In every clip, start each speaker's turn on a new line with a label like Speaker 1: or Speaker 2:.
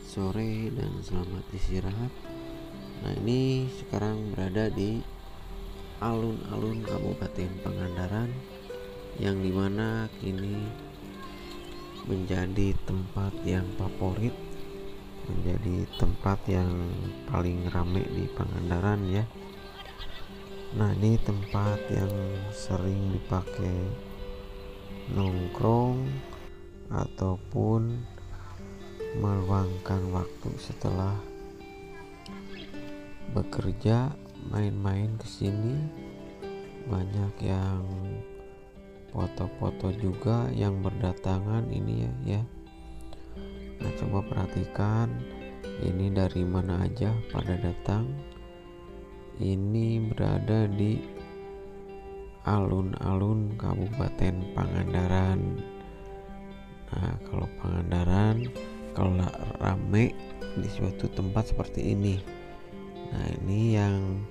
Speaker 1: sore dan selamat istirahat. Nah, ini sekarang berada di alun-alun Kabupaten Pangandaran, yang dimana kini menjadi tempat yang favorit, menjadi tempat yang paling ramai di Pangandaran ya. Nah, ini tempat yang sering dipakai nongkrong ataupun meluangkan waktu setelah bekerja, main-main ke sini. Banyak yang foto-foto juga yang berdatangan ini ya. Nah, coba perhatikan ini dari mana aja pada datang. Ini berada di alun-alun Kabupaten Pangandaran. Nah, kalau Pangandaran, kalau rame di suatu tempat seperti ini. Nah, ini yang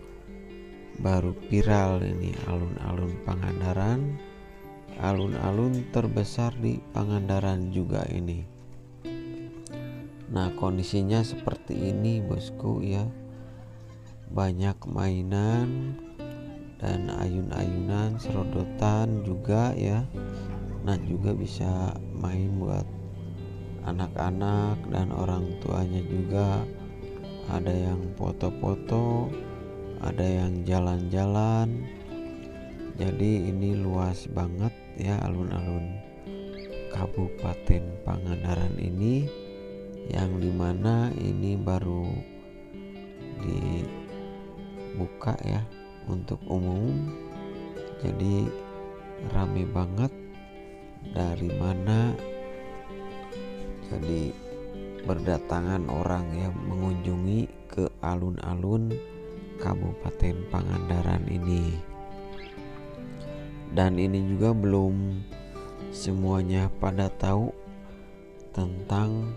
Speaker 1: baru viral ini, alun-alun Pangandaran, alun-alun terbesar di Pangandaran juga ini. Nah, kondisinya seperti ini bosku ya. Banyak mainan dan ayun-ayunan, serodotan juga ya. Nah, juga bisa main buat anak-anak dan orang tuanya juga. Ada yang foto-foto, ada yang jalan-jalan. Jadi ini luas banget ya alun-alun Kabupaten Pangandaran ini, yang dimana ini baru dibuka ya untuk umum. Jadi rame banget. Dari mana jadi berdatangan orang yang mengunjungi ke alun-alun Kabupaten Pangandaran ini. Dan ini juga belum semuanya pada tahu tentang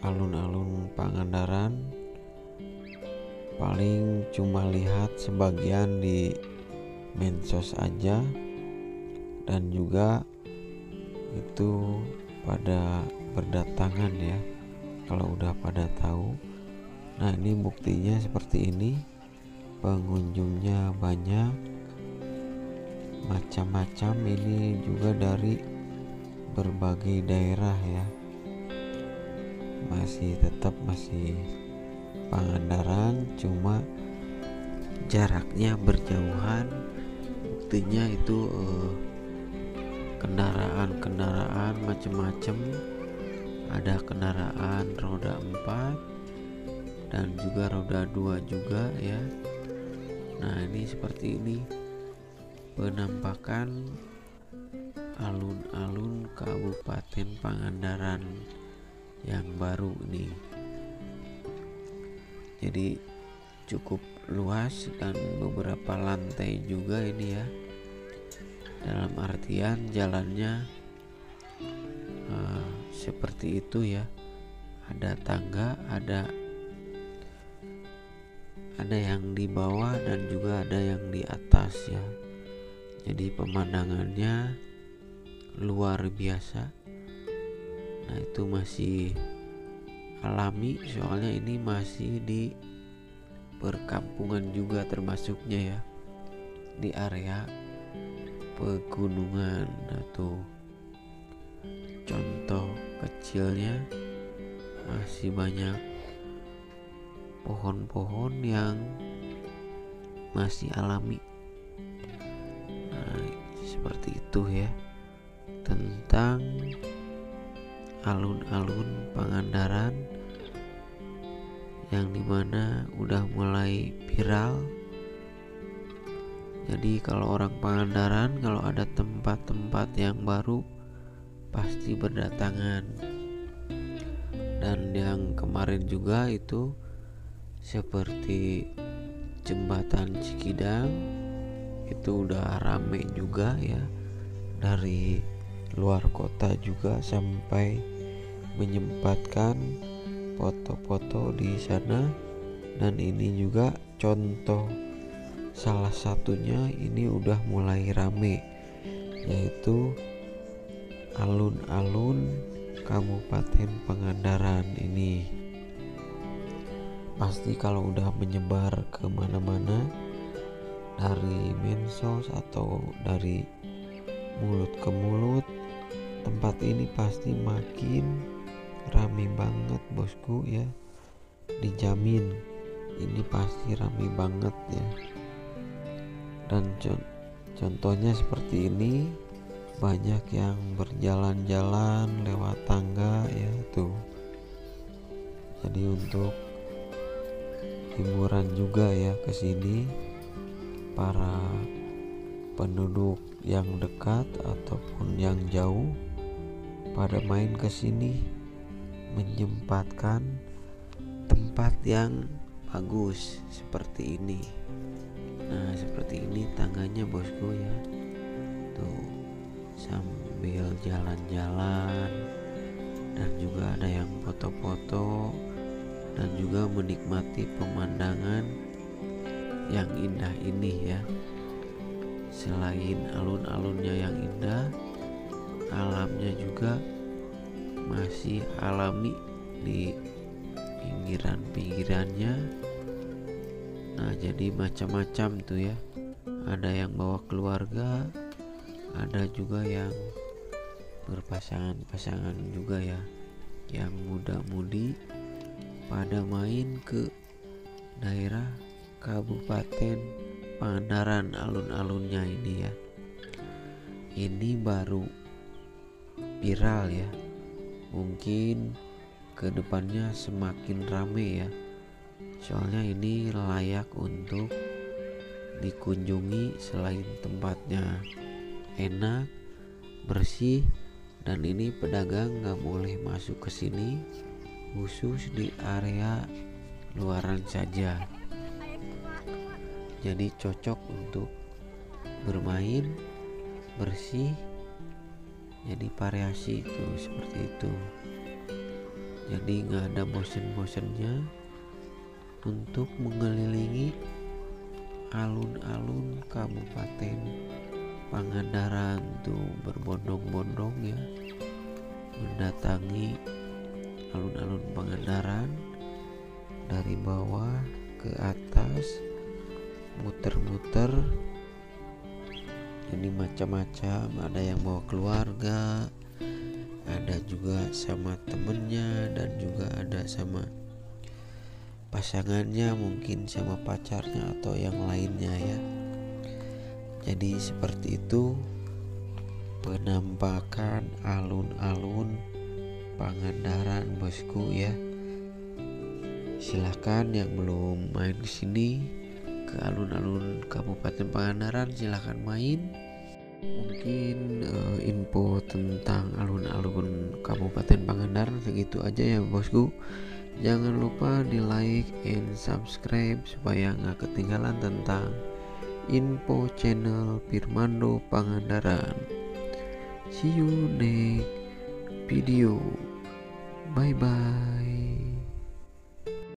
Speaker 1: alun-alun Pangandaran. Paling cuma lihat sebagian di medsos aja, dan juga itu pada berdatangan ya kalau udah pada tahu. Nah, ini buktinya seperti ini. Pengunjungnya banyak, macam-macam. Ini juga dari berbagai daerah ya. Masih Pangandaran, cuma jaraknya berjauhan. Buktinya itu kendaraan macam-macam. Ada kendaraan roda 4 dan juga roda 2 juga ya. Nah, ini seperti ini penampakan alun-alun Kabupaten Pangandaran yang baru nih. Jadi cukup luas dan beberapa lantai juga ini ya. Dalam artian jalannya seperti itu ya. Ada tangga, ada yang di bawah dan juga ada yang di atas ya. Jadi pemandangannya luar biasa. Nah, itu masih alami, soalnya ini masih di perkampungan juga termasuknya ya, di area pegunungan. Nah, tuh contoh kecilnya masih banyak pohon-pohon yang masih alami. Nah, seperti itu ya tentang alun-alun Pangandaran, yang dimana udah mulai viral. Jadi kalau orang Pangandaran, kalau ada tempat-tempat yang baru pasti berdatangan. Dan yang kemarin juga itu seperti jembatan Cikidang, itu udah rame juga ya. Dari luar kota juga sampai menyempatkan foto-foto di sana. Dan ini juga contoh salah satunya, ini udah mulai rame, yaitu alun-alun Kabupaten Pangandaran ini. Pasti kalau udah menyebar kemana-mana dari medsos atau dari mulut ke mulut, tempat ini pasti makin rame banget bosku ya. Dijamin ini pasti rame banget ya. Dan contohnya seperti ini, banyak yang berjalan-jalan lewat tangga ya tuh. Jadi untuk hiburan juga ya ke sini para penduduk yang dekat ataupun yang jauh pada main ke sini, menyempatkan tempat yang bagus seperti ini. Nah, seperti ini tangganya bosku ya. Tuh, sambil jalan-jalan dan juga ada yang foto-foto dan juga menikmati pemandangan yang indah ini ya. Selain alun-alunnya yang indah, alamnya juga masih alami di pinggiran-pinggirannya. Nah, jadi macam-macam tuh ya. Ada yang bawa keluarga, ada juga yang berpasangan-pasangan juga ya, yang muda-mudi pada main ke daerah Kabupaten Pangandaran alun-alunnya ini ya. Ini baru viral ya, mungkin kedepannya semakin rame ya, soalnya ini layak untuk dikunjungi. Selain tempatnya enak, bersih, dan ini pedagang nggak boleh masuk ke sini, khusus di area luaran saja. Jadi cocok untuk bermain, bersih, jadi variasi itu seperti itu. Jadi nggak ada bosen-bosennya untuk mengelilingi alun-alun Kabupaten Pangandaran tuh, berbondong-bondong ya, mendatangi alun-alun Pangandaran dari bawah ke atas, muter-muter. Ini macam-macam, ada yang bawa keluarga, ada juga sama temennya, dan juga ada sama pasangannya, mungkin sama pacarnya atau yang lainnya ya. Jadi seperti itu penampakan alun-alun Pangandaran bosku ya. Silahkan yang belum main ke sini, ke alun-alun Kabupaten Pangandaran, silahkan main. Mungkin info tentang alun-alun Kabupaten Pangandaran segitu aja ya bosku. Jangan lupa di like and subscribe supaya nggak ketinggalan tentang info channel Firmando Pangandaran. See you next video. Bye bye.